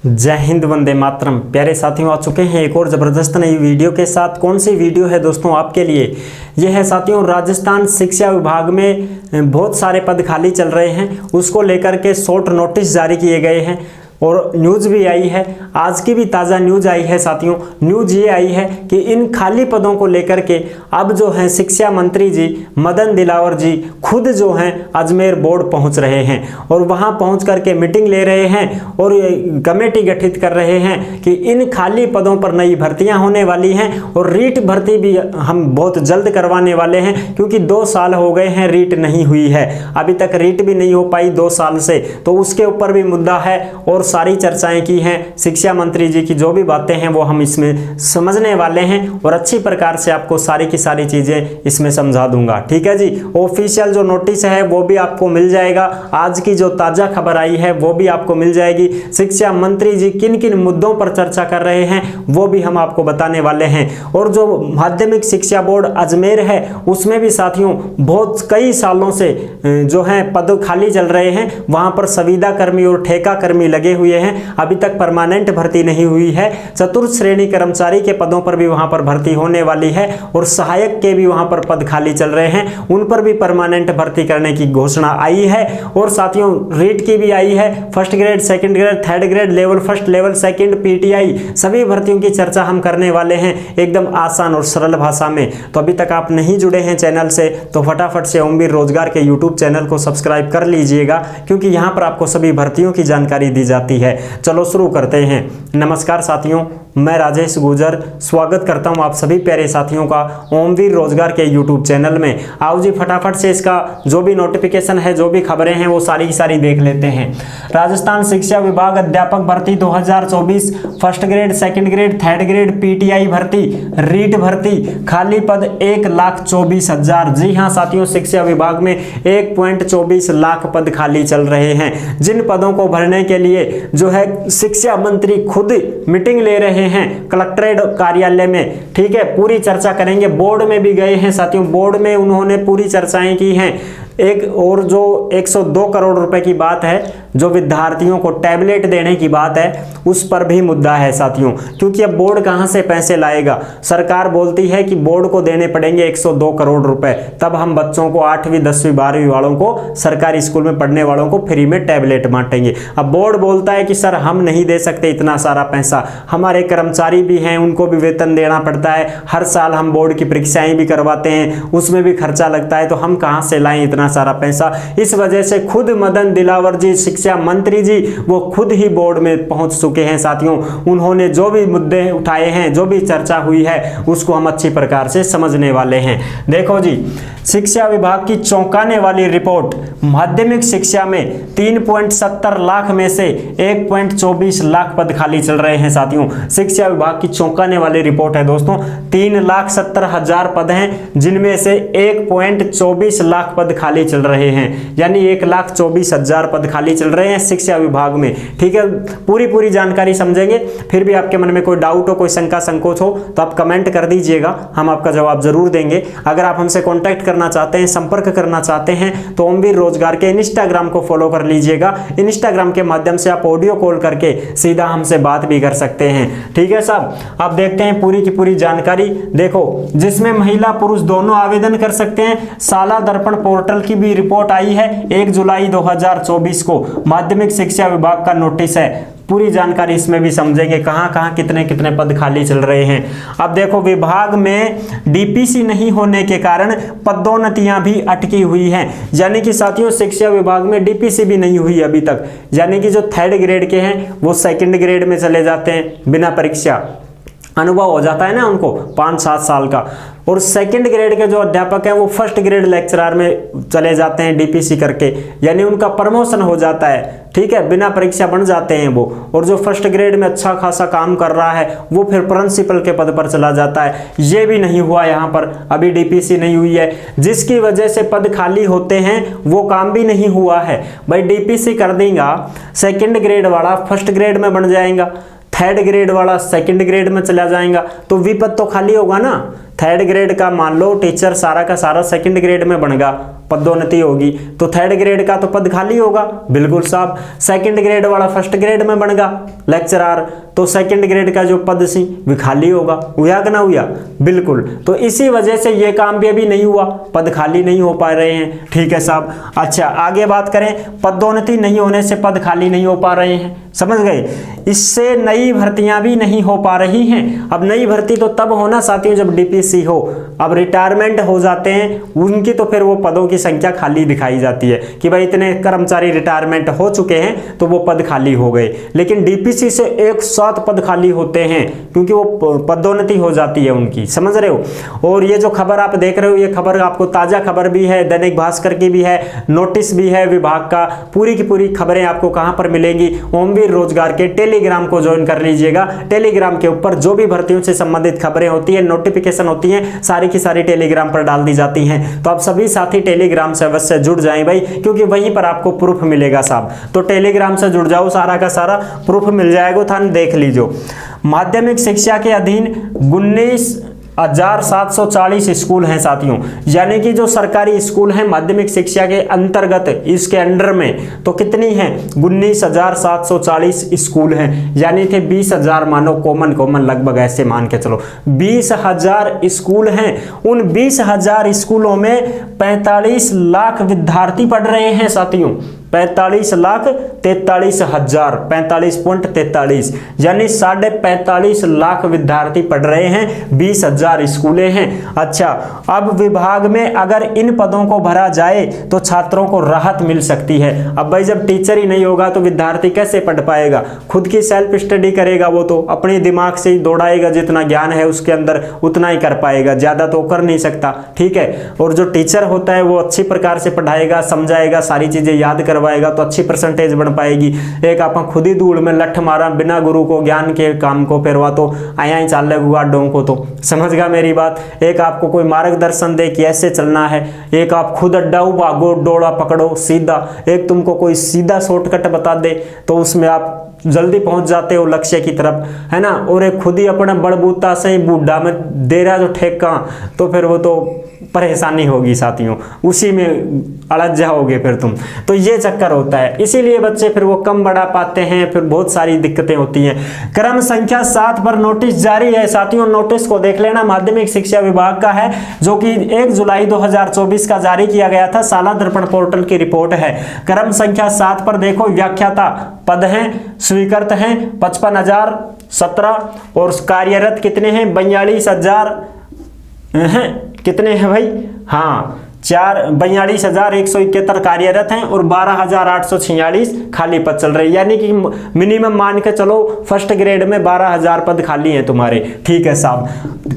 जय हिंद, वंदे मातरम। प्यारे साथियों, आ चुके हैं एक और ज़बरदस्त नई वीडियो के साथ। कौन सी वीडियो है दोस्तों आपके लिए? यह है साथियों, राजस्थान शिक्षा विभाग में बहुत सारे पद खाली चल रहे हैं, उसको लेकर के शॉर्ट नोटिस जारी किए गए हैं और न्यूज़ भी आई है। आज की भी ताज़ा न्यूज़ आई है साथियों। न्यूज़ ये आई है कि इन खाली पदों को लेकर के अब जो है शिक्षा मंत्री जी मदन दिलावर जी खुद जो हैं अजमेर बोर्ड पहुंच रहे हैं और वहां पहुंच करके मीटिंग ले रहे हैं और कमेटी गठित कर रहे हैं कि इन खाली पदों पर नई भर्तियां होने वाली हैं और रीट भर्ती भी हम बहुत जल्द करवाने वाले हैं, क्योंकि 2 साल हो गए हैं रीट नहीं हुई है, अभी तक रीट भी नहीं हो पाई 2 साल से। तो उसके ऊपर भी मुद्दा है और सारी चर्चाएं की हैं। शिक्षा मंत्री जी की जो भी बातें हैं वो हम इसमें समझने वाले हैं और अच्छी प्रकार से आपको सारी की सारी चीजें इसमें समझा दूंगा। ठीक है जी। ऑफिशियल जो नोटिस है वो भी आपको मिल जाएगा। आज की जो ताजा खबर आई है वो भी आपको मिल जाएगी। शिक्षा मंत्री जी किन किन मुद्दों पर चर्चा कर रहे हैं वो भी हम आपको बताने वाले हैं। और जो माध्यमिक शिक्षा बोर्ड अजमेर है उसमें भी साथियों बहुत कई सालों से जो है पद खाली चल रहे हैं। वहां पर संविदा कर्मी और ठेका कर्मी लगे हुए हैं, अभी तक परमानेंट भर्ती नहीं हुई है। चतुर्थ श्रेणी कर्मचारी के पदों पर भी वहां पर भर्ती होने वाली है और सहायक के भी वहां पर पद खाली चल रहे हैं, उन पर भी परमानेंट भर्ती करने की घोषणा आई है। और साथियों रीट की भी आई है, first grade, second grade, third grade, level first, level second, PTI, सभी भर्तियों की चर्चा हम करने वाले हैं एकदम आसान और सरल भाषा में। तो अभी तक आप नहीं जुड़े हैं चैनल से तो फटाफट से ओमवीर रोजगार के यूट्यूब चैनल को सब्सक्राइब कर लीजिएगा, क्योंकि यहाँ पर आपको सभी भर्तियों की जानकारी दी जाती है। चलो शुरू करते हैं। नमस्कार साथियों, मैं राजेश गुजर स्वागत करता हूं आप सभी प्यारे साथियों का ओमवीर रोजगार के यूट्यूब चैनल में। आओ जी फटाफट से इसका जो भी नोटिफिकेशन है, जो भी खबरें हैं वो सारी की सारी देख लेते हैं। राजस्थान शिक्षा विभाग अध्यापक भर्ती 2024 first grade, second grade, third grade, PTI भर्ती, रीट भर्ती, खाली पद 1,24,000। जी हाँ साथियों, शिक्षा विभाग में 1.24 लाख पद खाली चल रहे हैं, जिन पदों को भरने के लिए जो है शिक्षा मंत्री खुद मीटिंग ले रहे हैं कलेक्ट्रेट कार्यालय में। ठीक है, पूरी चर्चा करेंगे। बोर्ड में भी गए हैं साथियों, बोर्ड में उन्होंने पूरी चर्चाएं की हैं। एक और जो 102 करोड़ रुपए की बात है, जो विद्यार्थियों को टैबलेट देने की बात है, उस पर भी मुद्दा है साथियों, क्योंकि अब बोर्ड कहां से पैसे लाएगा। सरकार बोलती है कि बोर्ड को देने पड़ेंगे 102 करोड़ रुपए, तब हम बच्चों को 8वीं 10वीं 12वीं वालों को, सरकारी स्कूल में पढ़ने वालों को फ्री में टैबलेट बांटेंगे। अब बोर्ड बोलता है कि सर हम नहीं दे सकते इतना सारा पैसा, हमारे कर्मचारी भी हैं, उनको भी वेतन देना पड़ता है, हर साल हम बोर्ड की परीक्षाएं भी करवाते हैं, उसमें भी खर्चा लगता है, तो हम कहां से लाएं इतना सारा पैसा। इस वजह से खुद मदन दिलावर जी शिक्षा मंत्री जी वो खुद ही बोर्ड में पहुंच चुके हैं साथियों। उन्होंने जो भी मुद्दे उठाए हैं, जो भी चर्चा हुई है, उसको हम अच्छी प्रकार से समझने वाले हैं। देखो जी, शिक्षा विभाग की चौंकाने वाली रिपोर्ट। माध्यमिक शिक्षा में 3.70 लाख में से 1.24 लाख पद खाली चल रहे हैं साथियों। शिक्षा विभाग की चौंकाने वाली रिपोर्ट है दोस्तों। 3,70,000 पद हैं, जिनमें से 1.24 लाख पद खाली चल रहे हैं, यानी 1,24,000 पद खाली चल रहे हैं शिक्षा विभाग में। ठीक है, पूरी जानकारी समझेंगे। फिर भी आपके मन में कोई डाउट हो, कोई शंका संकोच हो तो आप कमेंट कर दीजिएगा, हम आपका जवाब जरूर देंगे। अगर आप हमसे कॉन्टैक्ट करना चाहते हैं, संपर्क करना चाहते हैं, तो ओमवीर रोजगार के इंस्टाग्राम को फॉलो कर लीजिएगा। इंस्टाग्राम के माध्यम से आप ऑडियो कॉल करके सीधा हमसे बात भी कर सकते हैं। ठीक है साहब, आप देखते हैं पूरी की पूरी जानकारी। देखो, जिसमें महिला पुरुष दोनों आवेदन कर सकते हैं। शाला दर्पण पोर्टल की भी रिपोर्ट आई है 1 जुलाई 2024 को। माध्यमिक शिक्षा विभाग का नोटिस है, पूरी जानकारी इसमें भी समझेंगे, कहां कहां कितने कितने पद खाली चल रहे हैं। अब देखो, विभाग में डीपीसी नहीं होने के कारण पदोन्नतियां भी अटकी हुई हैं, यानी कि साथियों शिक्षा विभाग में डीपीसी भी नहीं हुई अभी तक, यानी कि जो थर्ड ग्रेड के हैं वो सेकंड ग्रेड में चले जाते हैं बिना परीक्षा, अनुभव हो जाता है ना उनको 5-7 साल का। और सेकंड ग्रेड के जो अध्यापक हैं वो फर्स्ट ग्रेड लेक्चरर में चले जाते हैं डीपीसी करके, यानी उनका प्रमोशन हो जाता है। ठीक है, बिना परीक्षा बन जाते हैं वो। और जो फर्स्ट ग्रेड में अच्छा खासा काम कर रहा है वो फिर प्रिंसिपल के पद पर चला जाता है। ये भी नहीं हुआ यहाँ पर, अभी डीपीसी नहीं हुई है, जिसकी वजह से पद खाली होते हैं, वो काम भी नहीं हुआ है। भाई डीपीसी कर देगा, सेकंड ग्रेड वाला फर्स्ट ग्रेड में बन जाएगा, थर्ड ग्रेड वाला सेकंड ग्रेड में चला जाएगा, तो विपद तो खाली होगा ना। थर्ड ग्रेड का मान लो टीचर सारा का सारा सेकंड ग्रेड में बनेगा, पदोन्नति होगी तो थर्ड ग्रेड का तो पद खाली होगा, बिल्कुल साहब। सेकंड ग्रेड वाला फर्स्ट ग्रेड में बनेगा लेक्चरर, तो सेकंड ग्रेड का जो पद सी भी खाली होगा, हुआ कि ना हुआ, बिल्कुल। तो इसी वजह से ये काम भी अभी नहीं हुआ, पद खाली नहीं हो पा रहे हैं, ठीक है साहब। अच्छा आगे बात करें, पदोन्नति नहीं होने से पद खाली नहीं हो पा रहे हैं, समझ गए। इससे नई भर्तियां भी नहीं हो पा रही हैं। अब नई भर्ती तो तब होना साथियों जब डीपीसी हो, अब रिटायरमेंट हो जाते हैं उनकी तो फिर वो पदों की संख्या खाली दिखाई जाती है कि भाई इतने कर्मचारी रिटायरमेंट हो चुके हैं तो वो पद खाली हो गए। लेकिन डीपीसी से एक साथ पद खाली होते हैं क्योंकि वो पदोन्नति हो जाती है उनकी, समझ रहे हो। और ये जो खबर आप देख रहे हो ये खबर आपको ताजा खबर भी है, दैनिक भास्कर की भी है, नोटिस भी है विभाग का, पूरी की पूरी खबरें आपको कहां पर मिलेंगी, ओमवीर रोजगार के टेलीग्राम को ज्वाइन कर लीजिएगा। टेलीग्राम के ऊपर जो भी भर्तियों से संबंधित खबरें होती है, नोटिफिकेशन होती हैं, सारी की सारी टेलीग्राम पर डाल दी जाती हैं। तो आप सभी साथी टेलीग्राम से अवश्य जुड़ जाएं भाई, क्योंकि वहीं पर आपको प्रूफ मिलेगा साहब। तो टेलीग्राम से जुड़ जाओ, सारा का सारा प्रूफ मिल जाएगा, थान देख लीजिए। माध्यमिक शिक्षा के अधीन 19,740 स्कूल हैं साथियों, यानी कि जो सरकारी स्कूल हैं माध्यमिक शिक्षा के अंतर्गत इसके अंडर में तो कितनी हैं 19,740 स्कूल हैं, यानी कि 20,000 मानो कॉमन लगभग ऐसे मान के चलो 20,000 स्कूल हैं। उन 20,000 स्कूलों में 45 लाख विद्यार्थी पढ़ रहे हैं साथियों, 45,43,000, 45.43 यानी 45.5 लाख विद्यार्थी पढ़ रहे हैं, 20,000 स्कूलें हैं। अच्छा अब विभाग में अगर इन पदों को भरा जाए तो छात्रों को राहत मिल सकती है। अब भाई जब टीचर ही नहीं होगा तो विद्यार्थी कैसे पढ़ पाएगा, खुद की सेल्फ स्टडी करेगा, वो तो अपने दिमाग से ही दौड़ाएगा, जितना ज्ञान है उसके अंदर उतना ही कर पाएगा, ज्यादा तो कर नहीं सकता, ठीक है। और जो टीचर होता है वो अच्छी प्रकार से पढ़ाएगा, समझाएगा, सारी चीजें याद करवाएगा तो अच्छी परसेंटेज बन पाएगी। एक आप खुद ही धूल में लठ मारा बिना गुरु को ज्ञान के काम को फिरवा तो आया ही चाल गाडों को, तो समझ गया मेरी बात। एक आपको कोई मार्गदर्शन दे कि ऐसे चलना है, एक आप खुद अड्डाओ भागो डोड़ा पकड़ो सीधा, एक तुमको कोई सीधा शॉर्टकट बता दे तो उसमें आप जल्दी पहुंच जाते हो लक्ष्य की तरफ, है ना। और एक खुद ही अपने बड़बूता से ही बूढ़ा में दे रहा जो ठेका तो फिर वो तो परेशानी होगी साथियों, उसी में अड़च जाओगे फिर तुम। तो ये चक्कर होता है, इसीलिए बच्चे फिर वो कम बढ़ा पाते हैं, फिर बहुत सारी दिक्कतें होती हैं। क्रम संख्या 7 पर नोटिस जारी है साथियों, नोटिस को देख लेना, माध्यमिक शिक्षा विभाग का है जो कि 1 जुलाई 2024 का जारी किया गया था, साला दर्पण पोर्टल की रिपोर्ट है। क्रम संख्या 7 पर देखो व्याख्याता पद हैं, स्वीकृत हैं 55,017 और कार्यरत कितने हैं 42,000 कितने हैं भाई, हाँ 42,171 कार्यरत हैं और 12,846 खाली पद चल रहे हैं, यानी कि मिनिमम मान के चलो फर्स्ट ग्रेड में 12,000 पद खाली हैं तुम्हारे, ठीक है साहब।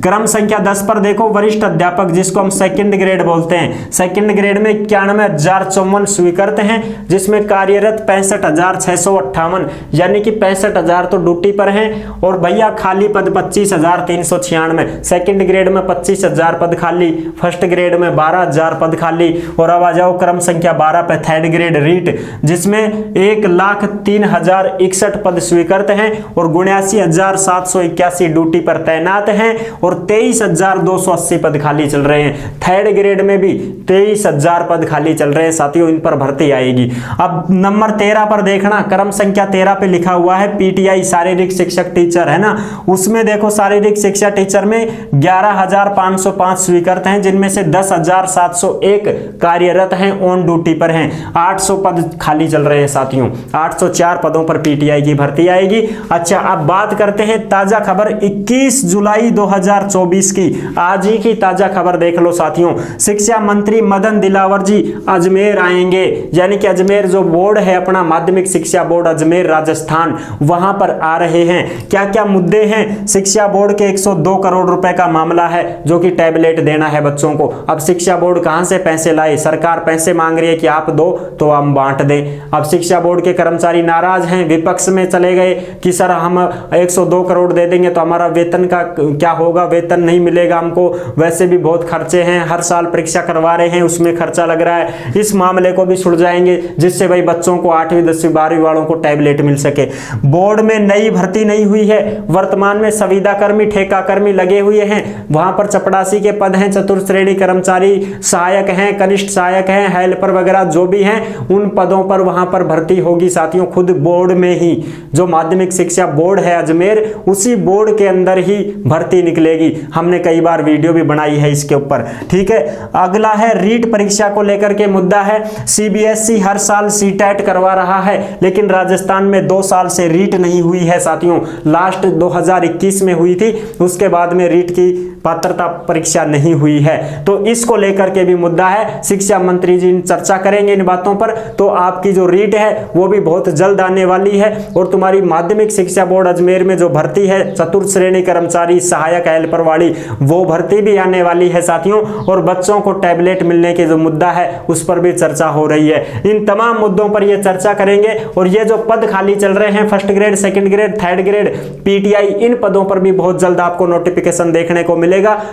क्रम संख्या 10 पर देखो वरिष्ठ अध्यापक जिसको हम सेकंड ग्रेड बोलते हैं, सेकंड ग्रेड में 91,054 स्वीकृत हैं, जिसमें कार्यरत 65,658 यानी कि 65,000 तो ड्यूटी पर हैं। और भैया खाली पद 25,396, सेकंड ग्रेड में 25,000 पद खाली, फर्स्ट ग्रेड में 12,000 पद खाली। और अब आ जाओ क्रम संख्या 12 पे थर्ड ग्रेड रीट, जिसमें 1,03,061 पद स्वीकृत हैं और 79,781 ड्यूटी पर तैनात हैं और 23,280 पद खाली चल रहे हैं। थर्ड ग्रेड में भी 23,000 पद खाली चल रहे हैं साथियों, इन पर भर्ती आएगी। अब नंबर 13 पर देखना, क्रम संख्या 13 पे लिखा हुआ है पीटीआई शारीरिक शिक्षक टीचर, है ना। उसमें देखो शारीरिक शिक्षा टीचर में 11,505 स्वीकृत हैं, जिनमें से 10,701 कार्यरत हैं, ऑन ड्यूटी पर हैं। 800 पद खाली चल रहे हैं साथियों, 804 पदों पर पीटीआई की भर्ती आएगी। अच्छा अब बात करते हैं ताजा खबर 21 जुलाई 2024 की, आज ही की ताजा खबर देख लो साथियों। शिक्षा मंत्री मदन दिलावर जी अजमेर आएंगे, यानी कि अजमेर जो बोर्ड है अपना माध्यमिक शिक्षा बोर्ड अजमेर राजस्थान, वहां पर आ रहे हैं। क्या क्या मुद्दे हैं, शिक्षा बोर्ड के 102 करोड़ रुपए का मामला है जो कि टैबलेट देना है बच्चों को। अब शिक्षा बोर्ड कहां से पैसे लाए? सरकार पैसे मांग रही है कि आप दो तो हम बांट दें। अब शिक्षा बोर्ड के कर्मचारी नाराज हैं, विपक्ष में चले गए कि सर हम 102 करोड़ दे देंगे तो हमारा वेतन का क्या होगा, वेतन नहीं मिलेगा हमको, वैसे भी बहुत खर्चे हैं, हर साल परीक्षा करवा रहे हैं उसमें खर्चा लग रहा है, इस मामले को भी सुलझाएंगे जिससे भाई बच्चों को 8वीं 10वीं 12वीं वालों को टैबलेट मिल सके। बोर्ड में नई भर्ती नहीं हुई है, वर्तमान में संविदा कर्मी, ठेका कर्मी लगे हुए हैं, वहां पर चपड़ासी के पद हैं, चतुर्थ श्रेणी कर्मचारी, सहायक हैं, कनिष्ठ सहायक हैं, हेल्पर वगैरह जो भी हैं, उन पदों पर वहां पर भर्ती होगी साथियों। खुद बोर्ड में ही, जो माध्यमिक शिक्षा बोर्ड है अजमेर, उसी बोर्ड के अंदर ही भर्ती निकलेगी। हमने कई बार वीडियो भी बनाई है इसके ऊपर, ठीक है। अगला है रीट परीक्षा को लेकर के मुद्दा है। सीबीएसई हर साल सीटेट करवा रहा है, लेकिन राजस्थान में 2 साल से रीट नहीं हुई है साथियों। लास्ट 2021 में हुई थी, उसके बाद में रीट की पात्रता परीक्षा नहीं हुई है। तो इसको लेकर के भी मुद्दा है, शिक्षा मंत्री जी चर्चा करेंगे इन बातों पर। तो आपकी जो रीट है वो भी बहुत जल्द आने वाली है, और तुम्हारी माध्यमिक शिक्षा बोर्ड अजमेर में जो भर्ती है चतुर्थ श्रेणी कर्मचारी, सहायक, हेल्पर वाली, वो भर्ती भी आने वाली है साथियों। और बच्चों को टैबलेट मिलने के जो मुद्दा है उस पर भी चर्चा हो रही है। इन तमाम मुद्दों पर ये चर्चा करेंगे। और ये जो पद खाली चल रहे हैं, first grade, second grade, third grade, PTI, इन पदों पर भी बहुत जल्द आपको नोटिफिकेशन देखने को मिलेगा।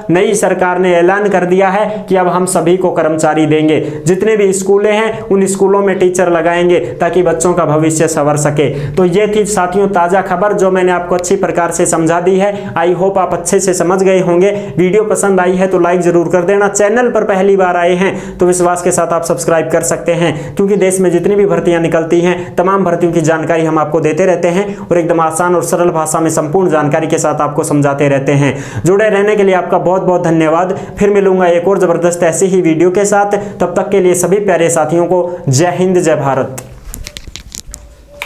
नई सरकार ने ऐलान कर दिया है कि अब हम सभी को कर्मचारी देंगे, जितने भी स्कूलें हैं उन स्कूलों में टीचर लगाएंगे ताकि बच्चों का भविष्य संवर सके। तो ये थी साथियों ताजा खबर जो मैंने आपको अच्छी प्रकार से समझा दी है। आई होप आप अच्छे से समझ गए होंगे। वीडियो पसंद आई है तो लाइक जरूर कर देना। चैनल पर पहली बार आए हैं तो विश्वास के साथ आप सब्सक्राइब कर सकते हैं, क्योंकि देश में जितनी भी भर्तियां निकलती हैं तमाम भर्तियों की जानकारी हम आपको देते रहते हैं और एकदम आसान और सरल भाषा में संपूर्ण जानकारी के साथ आपको समझाते रहते हैं। जुड़े रहने के लिए आपका बहुत बहुत धन्यवाद। फिर मिलूंगा एक और जबरदस्त ऐसी ही वीडियो के साथ। तब तक के लिए सभी प्यारे साथियों को जय हिंद, जय भारत।